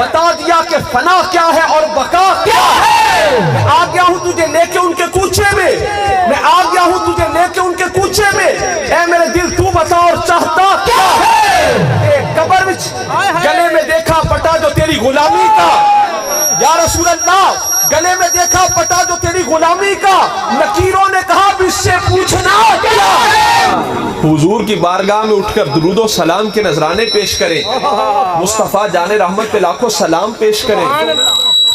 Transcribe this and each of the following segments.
بتا دیا کہ فنا کیا ہے اور بقا کیا ہے. میں آ گیا ہوں تجھے لے کے ان کے کوچے میں, میں آ گیا ہوں تجھے لے کے ان کے کوچے میں. اے میرے دل تو بتا اور چاہتا کیا ہے. قبر وچ گلے میں دیکھا پٹا جو تیری غلامی کا, یا رسول اللہ گلے میں دیکھا پٹا جو تیری غلامی کا. نکیروں نے کہا بھی اس سے پوچھنا کیا ہے. حضور کی بارگاہ میں اٹھ کر درود و سلام کے نذرانے پیش کریں, مصطفیٰ جان رحمت پہ لاکھوں سلام پیش کریں.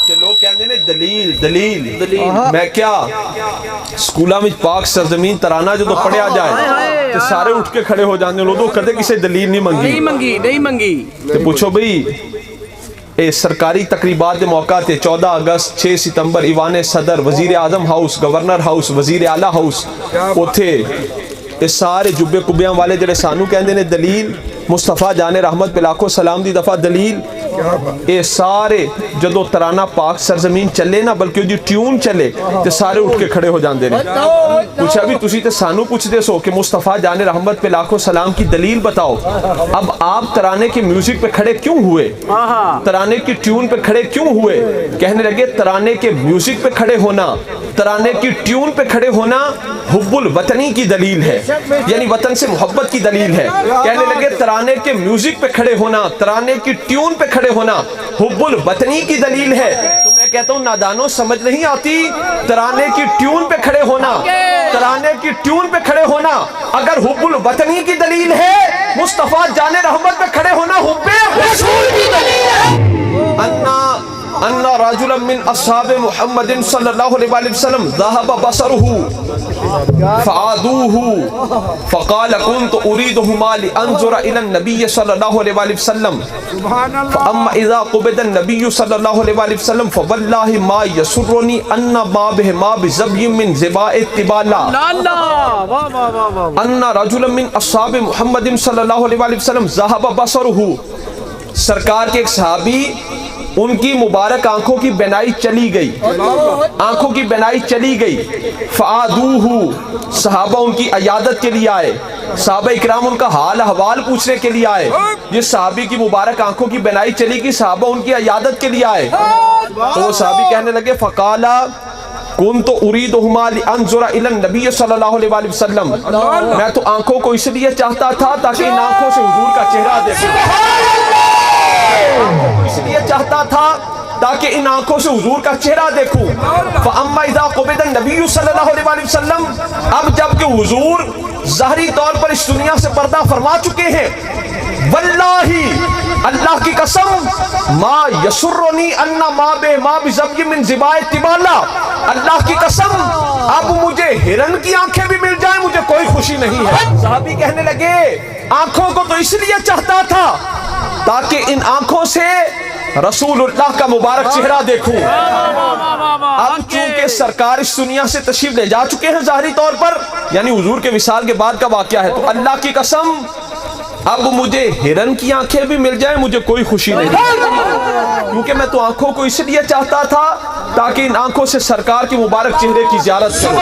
کہ لوگ کہندے نے دلیل دلیل, میں کیا سکولاں وچ پاک سرزمین ترانہ جو پڑھیا جائے تو سارے اٹھ کے کھڑے ہو جاندے. لوگوں کدے کسی دلیل نہیں منگی. تو پوچھو بھئی اے سرکاری تقریبات کے موقع تے 14 اگست 6 ستمبر ایوان صدر, وزیر اعظم ہاؤس, گورنر ہاؤس, وزیر اعلیٰ ہاؤس, اوتھے اے سارے جبے کبیاں والے جڑے سانو کہندے نے دلیل, مصطفیٰ جان رحمت پہ لاکھوں سلام دی دفعہ دلیل. اے سارے جدو ترانہ پاک سرزمین چلے نا, بلکہ جی ٹیون چلے تے سارے اٹھ کے کھڑے ہو جاندے نے. پوچھا بھی تسی تے سانو پوچھ دے سو کہ مصطفیٰ جان رحمت پہ لاکھوں سلام کی دلیل بتاؤ. اب آپ ترانے کے میوزک پہ کھڑے کیوں ہوئے, ترانے کی ٹیون پہ کھڑے کیوں ہوئے؟ کہنے لگے ترانے کے میوزک پہ کھڑے ہونا, ترانے کی ٹیون پہ کھڑے ہونا حب الوطنی کی دلیل ہے, یعنی وطن سے محبت کی دلیل ہے. کہنے لگے ترانے کے میوزک پہ کھڑے ہونا, ترانے کی ٹیون پہ کھڑے ہونا حب الوطنی کی دلیل ہے. تو میں کہتا ہوں نادانوں سمجھ نہیں آتی, ترانے کی ٹیون پہ کھڑے ہونا, ترانے کی ٹیون پہ کھڑے ہونا اگر حب الوطنی کی دلیل ہے, مصطفیٰ جان رحمت پہ کھڑے ہونا حب رسول کی دلیل ہے. ان رجلا من اصحاب محمد صلی اللہ علیہ وآلہ وسلم ذهب بصره فعادوه فقال كنت اريدهما لانظر الى النبي صلی اللہ علیہ وآلہ وسلم فاما اذا قبض النبي صلی اللہ علیہ وآلہ وسلم فوالله ما يسرني ان ما بهما بزبي من زباء التبالا. ان رجلا من اصحاب محمد صلی اللہ علیہ وآلہ وسلم ذهب بصره, سرکار کے ایک صحابی ان کی مبارک آنکھوں کی بینائی چلی گئی, آنکھوں کی بینائی چلی گئی. فعادوہ, صحابہ ان کی عیادت کے لیے آئے, صحابہ اکرام ان کا حال احوال پوچھنے کے لیے آئے. جس صحابی کی مبارک آنکھوں کی بینائی چلی گئی, صحابہ ان کی عیادت کے لیے آئے. تو وہ صحابی کہنے لگے فقالا کنت اریدہما لانظر الی النبی صلی اللہ علیہ وآلہ وسلم, میں تو آنکھوں کو اس لیے چاہتا تھا تاکہ ان آنکھوں سے حضور کا چہرہ دیکھوں, اس لیے چاہتا تھا تاکہ ان آنکھوں سے حضور کا چہرہ دیکھوں. فاما اذا قبض النبی صلی اللہ علیہ وآلہ وسلم, اب جب کہ حضور ظاہری طور پر اس دنیا سے پردہ فرما چکے ہیں, واللہ اللہ کی قسم, ما یسرنی ان ما بزبی من زباء التبالا, اللہ کی قسم اب مجھے ہرن کی آنکھیں بھی مل جائیں مجھے کوئی خوشی نہیں ہے. صحابی کہنے لگے آنکھوں کو تو اس لیے چاہتا تھا تاکہ ان آنکھوں سے رسول اللہ کا مبارک چہرہ دیکھوں. اب چونکہ سرکار اس دنیا سے تشریف لے جا چکے ہیں ظاہری طور پر, یعنی حضور کے وصال کے بعد کا واقعہ ہے, تو اللہ کی قسم اب مجھے ہرن کی آنکھیں بھی مل جائیں مجھے کوئی خوشی نہیں, کیونکہ میں تو آنکھوں کو اس لیے چاہتا تھا تاکہ ان آنکھوں سے سرکار کے مبارک چہرے کی زیارت کروں.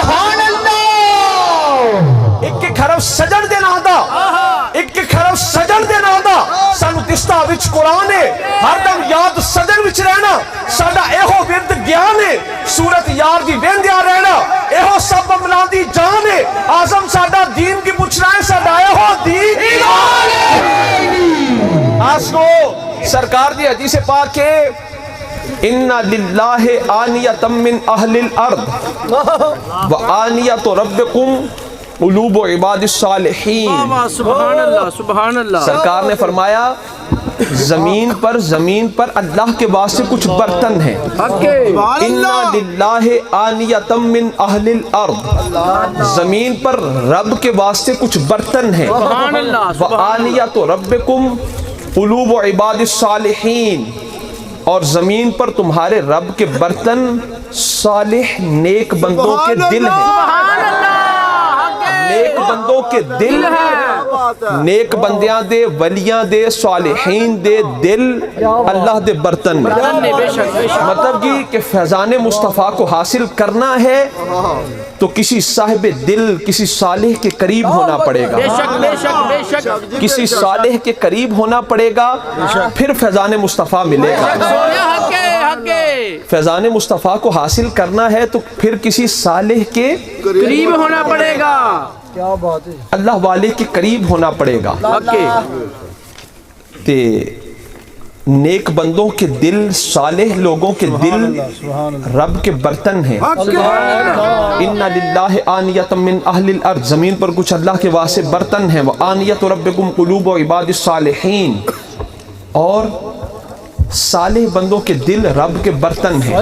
ایک خراب سجن دے نادا, ایک خراب سجن دے نادا, سانو تستا وچ قرآن ہے, ہر دم یاد سجن وچ رہنا, ساڈا ایہو ورد گیان ہے, صورت یار دی ویندیا رہنا, ایہو سب عملاں دی جان ہے, آزم ساڈا دین کی پوچھنا ہے, ساڈا ایہو دین ایمان ہے. آسنو سرکار دی حدیث پاک ہے, ان للہ آنیۃ من اہل الارض وآنیۃ ربکم قلوب عباد الصالحین. سبحان اللہ سبحان اللہ. سرکار نے فرمایا زمین پر اللہ کے واسطے کچھ برتن ہیں. اِنَّا لِلَّهِ آنِيَةً مِّنْ أَهْلِ الْأَرْضِ, زمین پر رب کے واسطے کچھ برتن ہیں. وَآنِيَةُ رَبِّكُمْ قُلُوبُ عِبَادِ الصَّالِحِينَ, اور زمین پر تمہارے رب کے برتن صالح نیک بندوں کے دل ہیں, نیک بندوں کے دل ہیں. نیک بندیاں دے، ولیاں دے، صالحین دے دل، اللہ دے برتن میں۔ بے شک بے شک مطلب یہ کہ فیضان مصطفیٰ کو حاصل کرنا ہے تو کسی صاحب دل، کسی صالح کے قریب ہونا پڑے گا، بے شک بے شک بے شک کسی صالح کے قریب ہونا پڑے گا، پھر فیضان مصطفیٰ ملے گا۔ سونے حق ہے حق ہے، فیضان مصطفیٰ کو حاصل کرنا ہے تو پھر کسی صالح کے قریب ہونا پڑے گا، اللہ والے کے قریب ہونا پڑے گا۔ حق ہے۔ تے نیک بندوں کے دل، صالح لوگوں کے دل رب کے برتن ہیں۔ ان للہ آنیۃ من اہل الارض، زمین پر کچھ اللہ کے واسطے برتن ہیں۔ وآنیۃ ربکم قلوب عباد الصالحین، اور صالح بندوں کے دل رب کے برتن ہیں۔